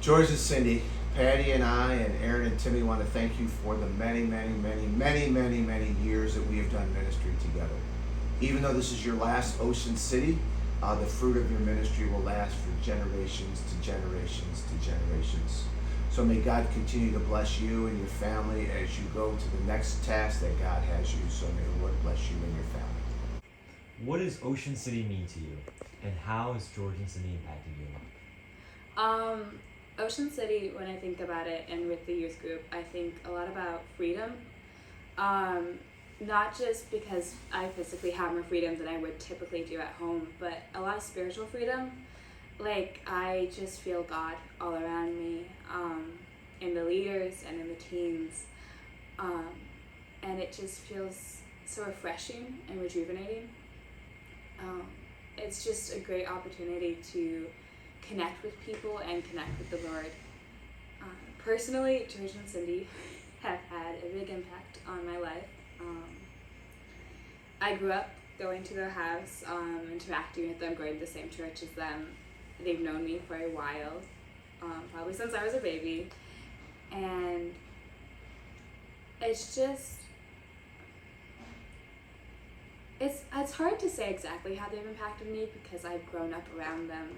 George and Cindy, Patty and I, and Aaron and Timmy want to thank you for the many years that we have done ministry together. Even though this is your last Ocean City, the fruit of your ministry will last for generations to generations to generations. So may God continue to bless you and your family as you go to the next task that God has you. So may the Lord bless you and your family. What does Ocean City mean to you, and how has Georgian City impacted your life? Ocean City, when I think about it, and with the youth group, I think a lot about freedom. Not just because I physically have more freedom than I would typically do at home, but a lot of spiritual freedom. Like, I just feel God all around me, in the leaders and in the teens. And it just feels so refreshing and rejuvenating. It's just a great opportunity to connect with people and connect with the Lord. Personally, George and Cindy have had a big impact on my life. I grew up going to their house, interacting with them, going to the same church as them. They've known me for a while, probably since I was a baby. And it's just, it's hard to say exactly how they've impacted me because I've grown up around them.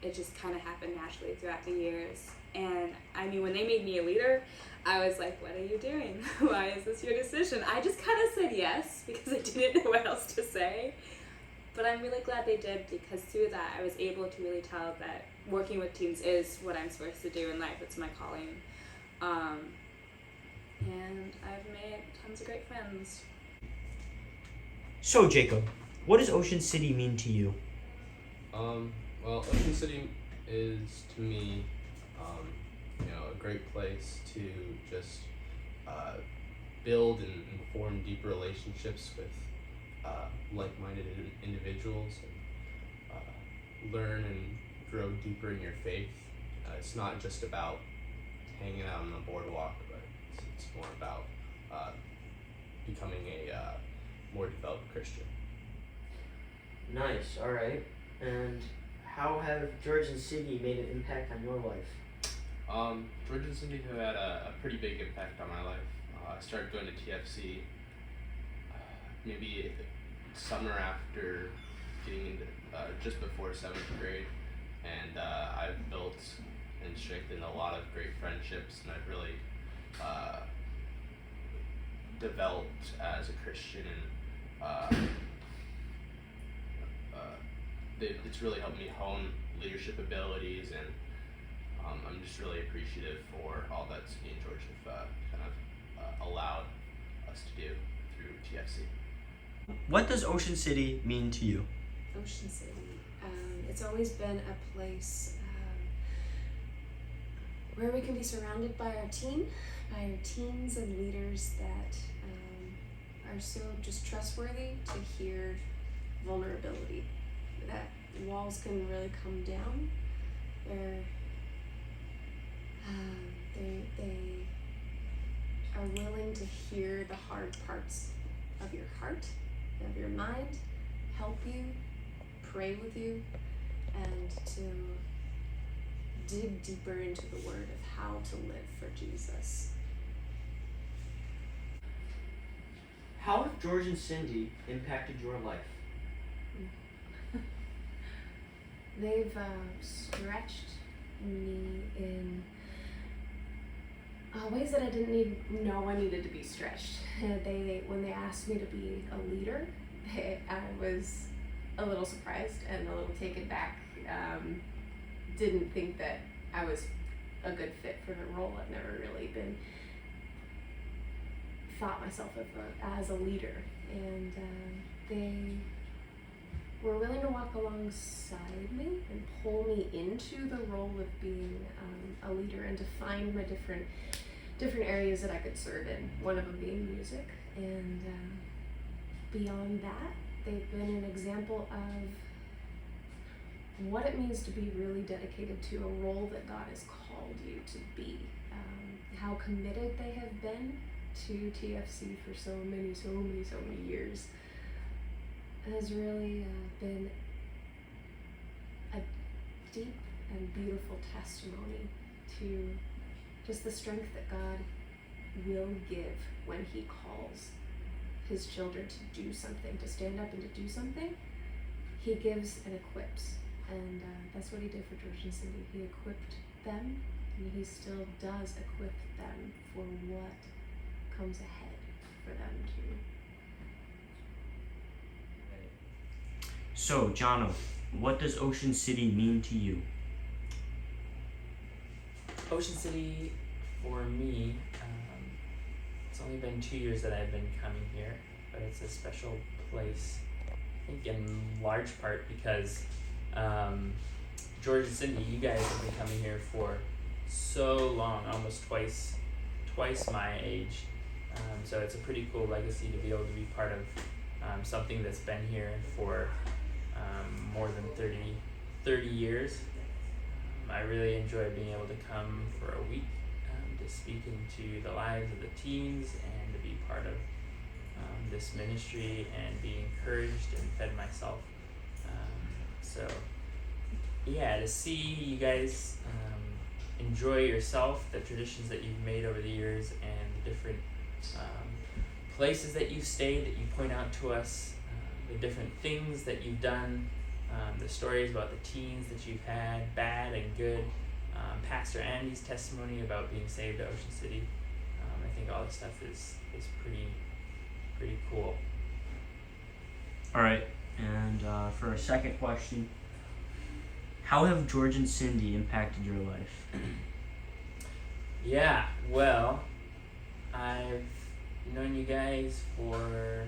It just kind of happened naturally throughout the years. And I mean, when they made me a leader, I was like, what are you doing? Why is this your decision? I just kind of said yes because I didn't know what else to say. But I'm really glad they did, because through that I was able to really tell that working with teens is what I'm supposed to do in life. It's my calling. And I've made tons of great friends. So, Jacob, what does Ocean City mean to you? Well, Ocean City is to me, a great place to just build and form deep relationships with like-minded individuals, and learn and grow deeper in your faith. It's not just about hanging out on the boardwalk, but it's more about becoming a more developed Christian. Nice, alright. And how have George and City made an impact on your life? George and Cindy have had a pretty big impact on my life. I started going to TFC maybe summer after getting into just before 7th grade, and I've built and strengthened a lot of great friendships, and I've really developed as a Christian, and it's really helped me hone leadership abilities, and I'm just really appreciative for all that Cindy and George have allowed us to do through TFC. What does Ocean City mean to you? Ocean City. It's always been a place where we can be surrounded by our teens and leaders that are so just trustworthy to hear vulnerability. That walls can really come down, where they are willing to hear the hard parts of your heart, of your mind, help you, pray with you, and to dig deeper into the word of how to live for Jesus. How have George and Cindy impacted your life? They've stretched me in ways that I didn't know I needed to be stretched. When they asked me to be a leader, I was a little surprised and a little taken back. Didn't think that I was a good fit for the role. I've never really been thought myself as a leader, and they were willing to walk alongside me and pull me into the role of being a leader, and to find my different areas that I could serve in, one of them being music. And beyond that, they've been an example of what it means to be really dedicated to a role that God has called you to be. How committed they have been to TFC for so many years has really been a deep and beautiful testimony to just the strength that God will give when He calls His children to do something, to stand up and to do something. He gives and equips, and that's what He did for Georgian City. He equipped them, and He still does equip them for what comes ahead for them too. So, Jono, what does Ocean City mean to you? Ocean City, for me, it's only been 2 years that I've been coming here, but it's a special place, I think in large part because Georgian City, you guys have been coming here for so long, almost twice my age. So it's a pretty cool legacy to be able to be part of something that's been here for more than 30 years. I really enjoy being able to come for a week to speak into the lives of the teens and to be part of this ministry and be encouraged and fed myself. So yeah, to see you guys enjoy yourself, the traditions that you've made over the years and the different places that you've stayed that you point out to us, the different things that you've done, the stories about the teens that you've had, bad and good, Pastor Andy's testimony about being saved at Ocean City. I think all this stuff is pretty cool. All right, and for our second question, how have George and Cindy impacted your life? Yeah, well, I've known you guys for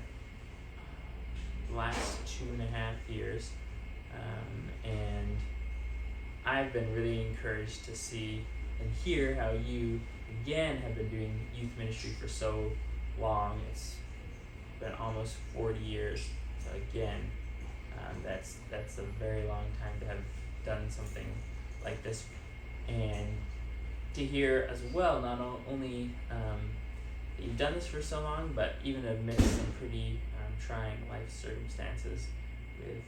the last 2.5 years, and I've been really encouraged to see and hear how you, again, have been doing youth ministry for so long. It's been almost 40 years, so again, that's a very long time to have done something like this, and to hear as well, not only that you've done this for so long, but even amidst some pretty trying life circumstances with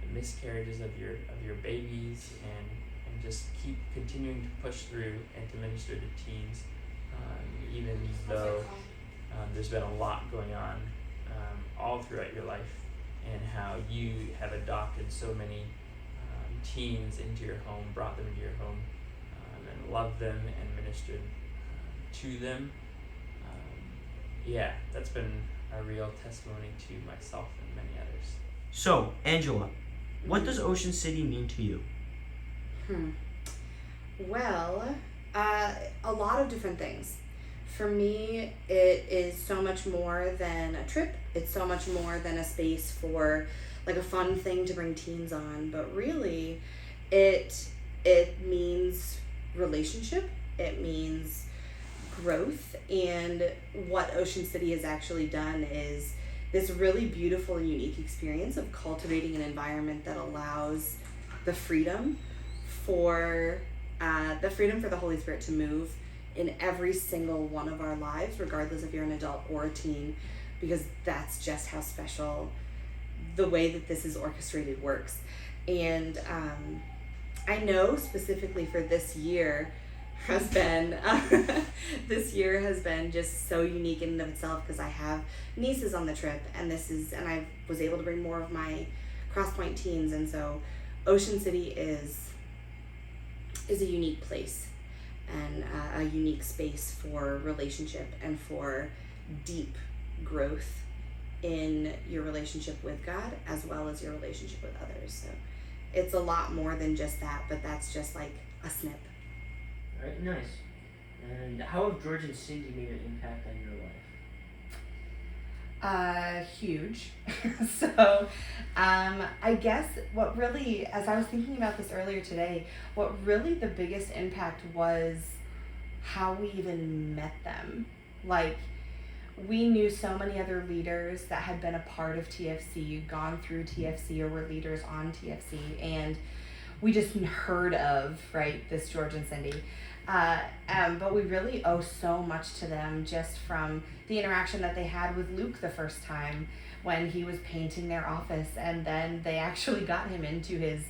the miscarriages of your babies, and just keep continuing to push through and to minister to teens, even though there's been a lot going on all throughout your life, and how you have adopted so many teens into your home, brought them into your home, and loved them and ministered to them. Yeah, that's been a real testimony to myself and many others. So, Angela, what does Ocean City mean to you? Well, a lot of different things. For me, it is so much more than a trip. It's so much more than a space for like a fun thing to bring teens on. But really, it means relationship. It means growth. And what Ocean City has actually done is this really beautiful and unique experience of cultivating an environment that allows the freedom for the Holy Spirit to move in every single one of our lives, regardless if you're an adult or a teen, because that's just how special the way that this is orchestrated works. And I know specifically for this year has been just so unique in and of itself, because I have nieces on the trip, and I was able to bring more of my Crosspoint teens, and so Ocean City is a unique place and a unique space for relationship and for deep growth in your relationship with God as well as your relationship with others. So it's a lot more than just that, but that's just like a snip. Alright, nice. And how have George and Cindy made an impact on your life? Huge. So, I guess what really, as I was thinking about this earlier today, what really the biggest impact was how we even met them. Like, we knew so many other leaders that had been a part of TFC, gone through TFC, or were leaders on TFC, and we just heard of, right, this George and Cindy. But we really owe so much to them, just from the interaction that they had with Luke the first time when he was painting their office, and then they actually got him into his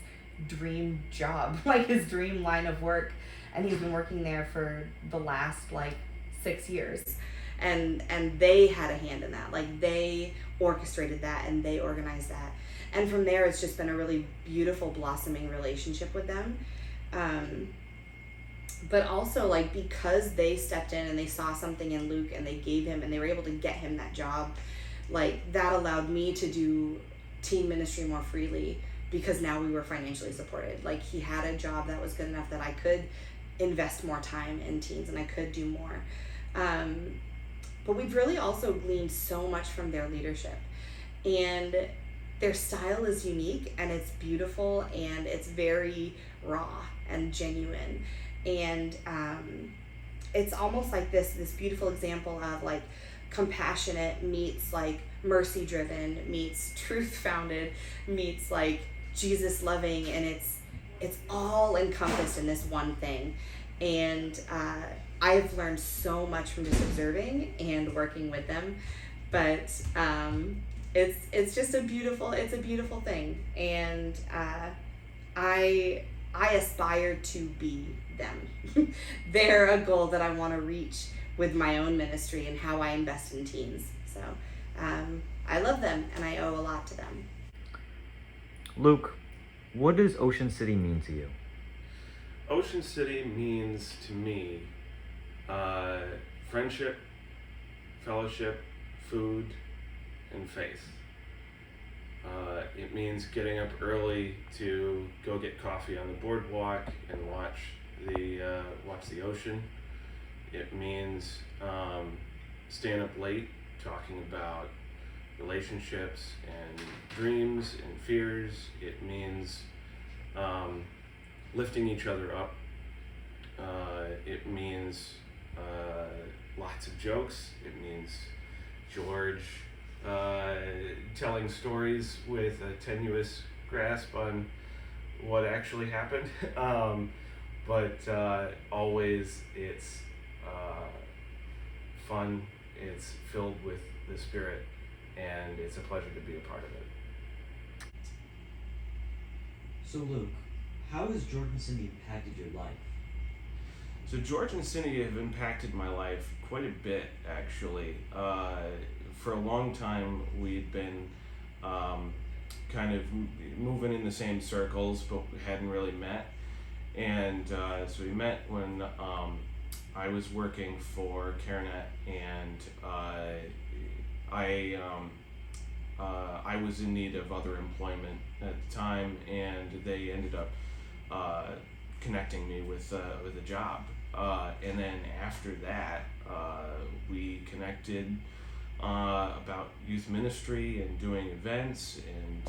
dream job, like his dream line of work, and he's been working there for the last like 6 years. And they had a hand in that. Like, they orchestrated that and they organized that. And from there, it's just been a really beautiful blossoming relationship with them. But also, like, because they stepped in and they saw something in Luke and they gave him and they were able to get him that job, like, that allowed me to do teen ministry more freely, because now we were financially supported. Like, he had a job that was good enough that I could invest more time in teens and I could do more. But we've really also gleaned so much from their leadership, and their style is unique and it's beautiful and it's very raw and genuine. And it's almost like this beautiful example of like compassionate meets like mercy driven meets truth founded meets like Jesus loving, and it's all encompassed in this one thing. And I've learned so much from just observing and working with them, but it's just a beautiful thing, and I aspire to be them. They're a goal that I want to reach with my own ministry and how I invest in teens. So I love them and I owe a lot to them. Luke, what does Ocean City mean to you? Ocean City means to me friendship, fellowship, food, and faith. It means getting up early to go get coffee on the boardwalk and watch the ocean. It means staying up late talking about relationships and dreams and fears. It means lifting each other up. It means lots of jokes. It means George telling stories with a tenuous grasp on what actually happened. But always it's fun, it's filled with the Spirit, and it's a pleasure to be a part of it. So Luke, how has George and Cindy impacted your life? So George and Cindy have impacted my life quite a bit, actually. For a long time, we'd been kind of moving in the same circles, but we hadn't really met. And so we met when I was working for CareNet, and I was in need of other employment at the time, and they ended up connecting me with a job. And then after that, we connected about youth ministry and doing events, and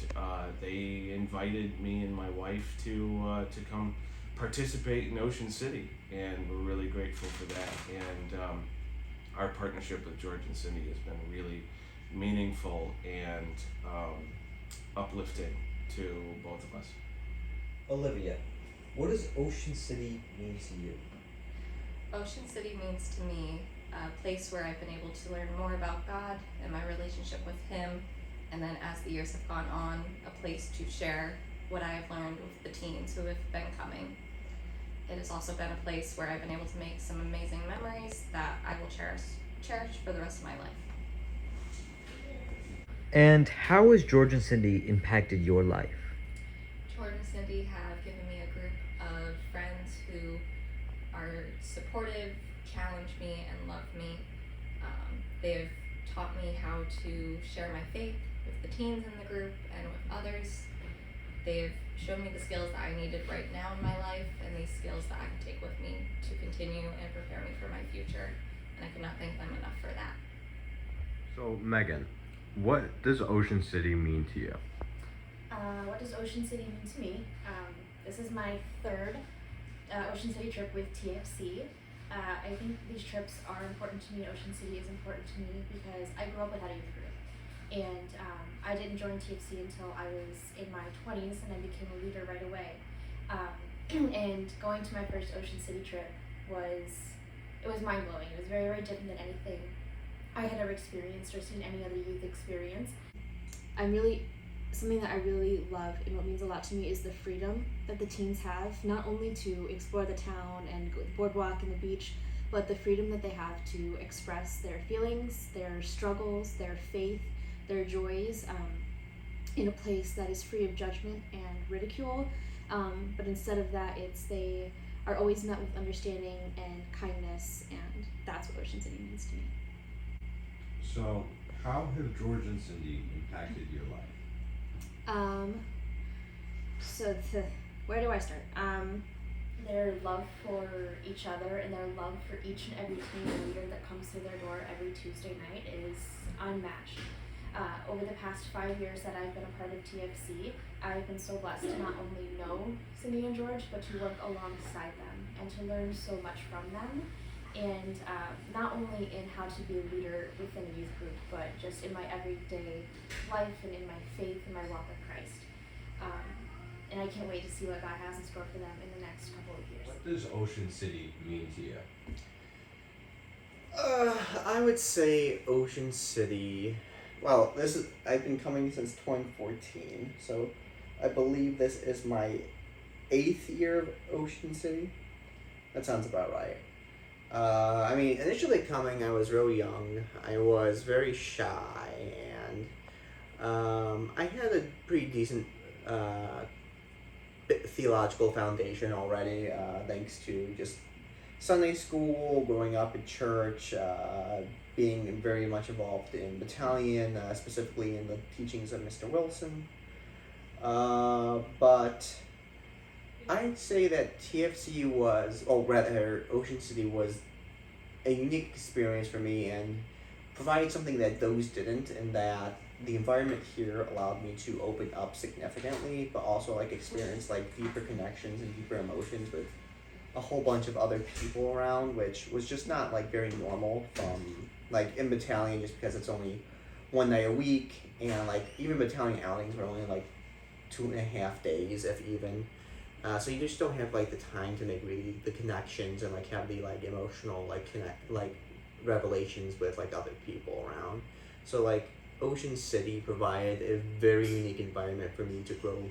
they invited me and my wife to come participate in Ocean City, and we're really grateful for that. And our partnership with George and Cindy has been really meaningful and uplifting to both of us. Olivia, what does Ocean City mean to you? Ocean City means to me a place where I've been able to learn more about God and my relationship with Him, and then as the years have gone on, a place to share what I have learned with the teens who have been coming. It has also been a place where I've been able to make some amazing memories that I will cherish for the rest of my life. And how has George and Cindy impacted your life? George and Cindy have given me a group of friends who are supportive, challenge me, and love me. They've taught me how to share my faith with the teens in the group and with others. They've shown me the skills that I needed right now in my life, and these skills that I can take with me to continue and prepare me for my future. And I cannot thank them enough for that. So Megan, what does Ocean City mean to you? What does Ocean City mean to me? This is my third Ocean City trip with TFC. I think these trips are important to me. Ocean City is important to me because I grew up without a youth group. And I didn't join TFC until I was in my 20s, and I became a leader right away. And going to my first Ocean City trip was mind-blowing. It was very, very different than anything I had ever experienced or seen any other youth experience. I'm really something that I really love and what means a lot to me is the freedom that the teens have, not only to explore the town and go to the boardwalk and the beach, but the freedom that they have to express their feelings, their struggles, their faith, their joys, in a place that is free of judgment and ridicule. But instead of that, they are always met with understanding and kindness, and that's what Ocean City means to me. So, how have George and Cindy impacted your life? Where do I start? Their love for each other and their love for each and every teen leader that comes through their door every Tuesday night is unmatched. Over the past 5 years that I've been a part of TFC, I've been so blessed to not only know Cindy and George, but to work alongside them and to learn so much from them. And not only in how to be a leader within a youth group, but just in my everyday life and in my faith and my walk with Christ. And I can't wait to see what God has in store for them in the next couple of years. What does Ocean City mean to you? I would say Ocean City. Well, I've been coming since 2014, so I believe this is my 8th year of Ocean City. That sounds about right. I mean, initially coming, I was real young. I was very shy, and I had a pretty decent theological foundation already, thanks to just Sunday school, growing up in church, being very much involved in battalion, specifically in the teachings of Mr. Wilson. But I'd say that TFC was, or rather Ocean City was a unique experience for me and provided something that those didn't, in that the environment here allowed me to open up significantly, but also experience deeper connections and deeper emotions with a whole bunch of other people around, which was just not very normal from in battalion, just because it's only one night a week, and even battalion outings were only 2.5 days, if even. So you just don't have the time to make really the connections and have the emotional revelations with other people around. So Ocean City provided a very unique environment for me to grow.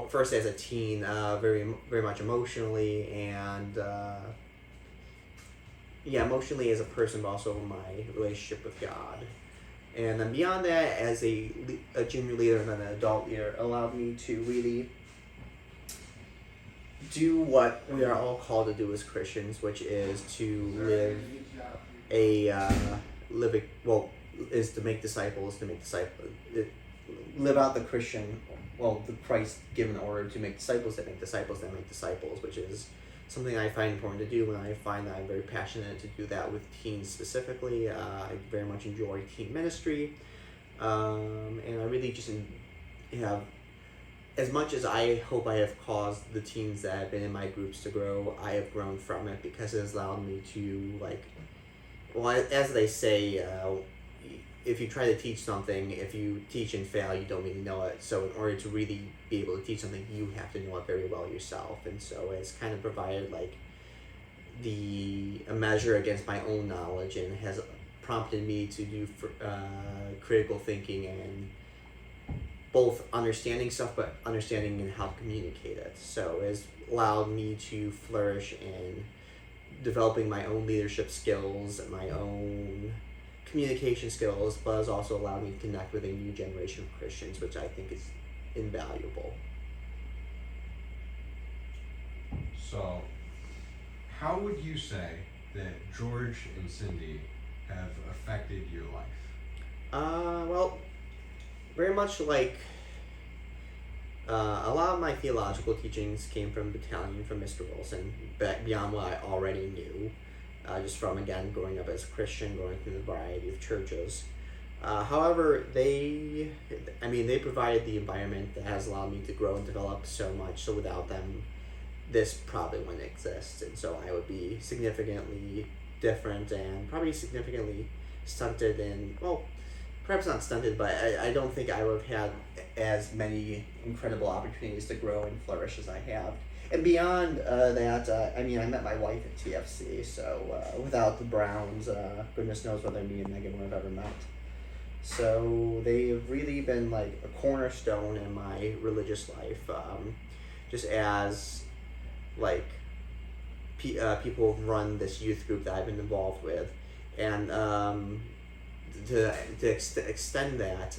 First as a teen, very much emotionally, and emotionally as a person, but also my relationship with God. And then beyond that, as a junior leader and then an adult leader, allowed me to really do what we are all called to do as Christians, which is to is to make disciples, live out the Christian, the Christ-given order to make disciples that make disciples that make disciples, which is something I find important to do, and I find that I'm very passionate to do that with teens specifically. I very much enjoy teen ministry, and I really just have, as much as I hope I have caused the teens that have been in my groups to grow, I have grown from it, because it has allowed me to, as they say, if you try to teach something, if you teach and fail, you don't really know it. So in order to really be able to teach something, you have to know it very well yourself. And so it's kind of provided a measure against my own knowledge, and has prompted me to do critical thinking and both understanding stuff, but understanding and how to communicate it. So it's allowed me to flourish in developing my own leadership skills, my own communication skills, but has also allowed me to connect with a new generation of Christians, which I think is invaluable. So, how would you say that George and Cindy have affected your life? Well, very much a lot of my theological teachings came from battalion, from Mr. Wilson, beyond what I already knew. Just from, again, growing up as a Christian, going through the variety of churches. However, they provided the environment that has allowed me to grow and develop so much, so without them, this probably wouldn't exist, and so I would be significantly different and probably significantly stunted, and, well, perhaps not stunted, but I don't think I would have had as many incredible opportunities to grow and flourish as I have. And beyond that, I met my wife at TFC, so without the Browns, goodness knows whether me and Megan would have ever met. So they've really been like a cornerstone in my religious life, just as like people run this youth group that I've been involved with, and to extend that,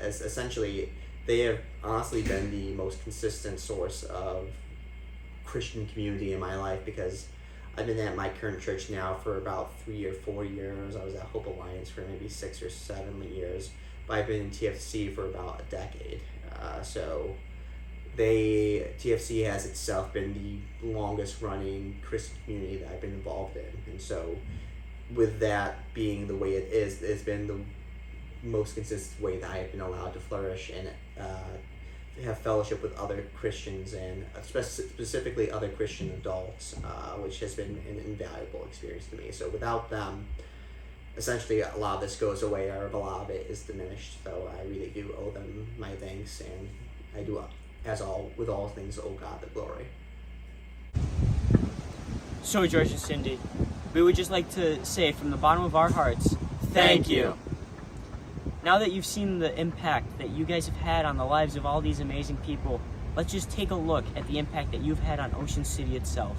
as essentially they have honestly been the most consistent source of Christian community in my life, because I've been at my current church now for about 3 or 4 years. I was at Hope Alliance for maybe 6 or 7 years, but I've been in TFC for about a decade. So TFC has itself been the longest running Christian community that I've been involved in, and so with that being the way it is, it's been the most consistent way that I have been allowed to flourish and have fellowship with other Christians, and specifically other Christian adults, which has been an invaluable experience to me. So without them, essentially a lot of this goes away, or a lot of it is diminished. So I really do owe them my thanks, and I do, with all things, owe God the glory. So, George and Cindy, we would just like to say from the bottom of our hearts, thank you. Now that you've seen the impact that you guys have had on the lives of all these amazing people, let's just take a look at the impact that you've had on Ocean City itself.